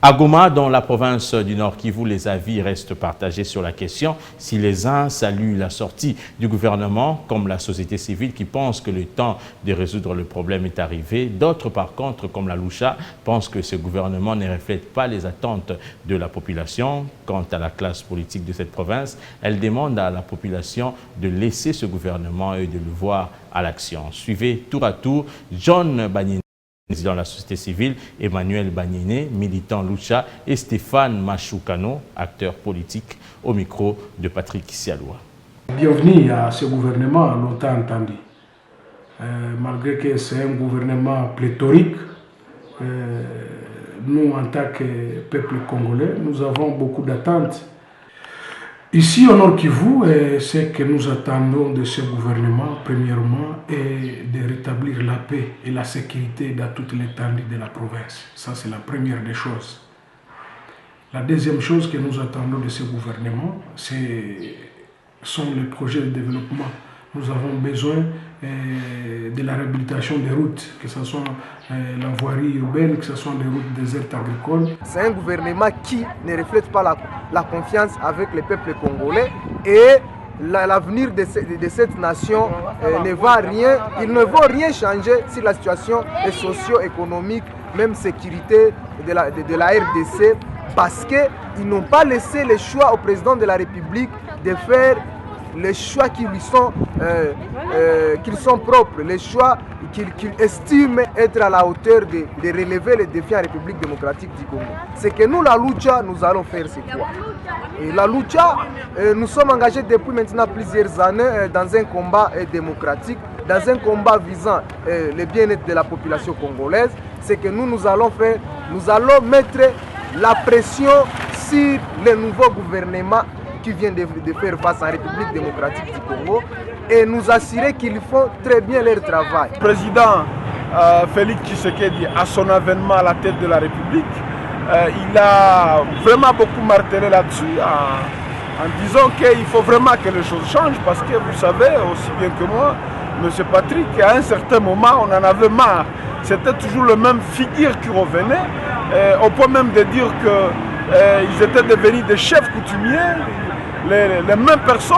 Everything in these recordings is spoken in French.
À Goma, dans la province du Nord Kivu, les avis restent partagés sur la question. Si les uns saluent la sortie du gouvernement, comme la société civile qui pense que le temps de résoudre le problème est arrivé, d'autres par contre, comme la Lucha, pensent que ce gouvernement ne reflète pas les attentes de la population. Quant à la classe politique de cette province, elle demande à la population de laisser ce gouvernement et de le voir à l'action. Suivez tour à tour John Banyene, président de la société civile, Emmanuel Banyene, militant Lucha, et Stéphane Machoukano, acteur politique, au micro de Patrick Sialoua. Bienvenue à ce gouvernement longtemps entendu. Malgré que c'est un gouvernement pléthorique, nous, en tant que peuple congolais, nous avons beaucoup d'attentes. Ici, au Nord Kivu, ce que nous attendons de ce gouvernement, premièrement, est de rétablir la paix et la sécurité dans toute l'étendue de la province. Ça, c'est la première des choses. La deuxième chose que nous attendons de ce gouvernement, sont les projets de développement. Nous avons besoin de la réhabilitation des routes, que ce soit la voirie urbaine, que ce soit les routes désertes agricoles. C'est un gouvernement qui ne reflète pas la confiance avec le peuple congolais et l'avenir de cette nation ne va rien, ils ne vont rien changer si la situation est socio-économique, même sécurité de la RDC, parce qu'ils n'ont pas laissé le choix au président de la République de faire les choix qui lui sont, qu'ils sont propres, les choix qu'il estime être à la hauteur de relever les défis en République démocratique du Congo. C'est que nous, la Lucha, nous allons faire c'est quoi? Et la Lucha, nous sommes engagés depuis maintenant plusieurs années dans un combat démocratique, dans un combat visant le bien-être de la population congolaise. C'est que nous allons faire, nous allons mettre la pression sur le nouveau gouvernement qui vient de faire face à la République démocratique du Congo et nous assurer qu'ils font très bien leur travail. Le président Félix Tshisekedi, à son avènement à la tête de la République, il a vraiment beaucoup martelé là-dessus en disant qu'il faut vraiment que les choses changent parce que vous savez aussi bien que moi, M. Patrick, à un certain moment, on en avait marre. C'était toujours le même figure qui revenait, au point même de dire qu'ils étaient devenus des chefs coutumiers. Les mêmes personnes,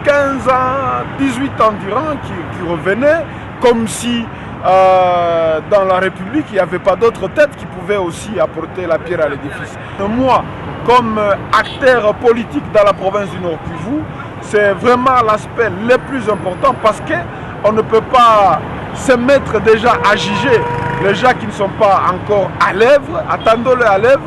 15 ans, 18 ans durant, qui revenaient, comme si dans la République, il n'y avait pas d'autres têtes qui pouvaient aussi apporter la pierre à l'édifice. Moi, comme acteur politique dans la province du Nord Kivu, c'est vraiment l'aspect le plus important parce qu'on ne peut pas se mettre déjà à juger les gens qui ne sont pas encore à l'œuvre, attendons-les à l'œuvre.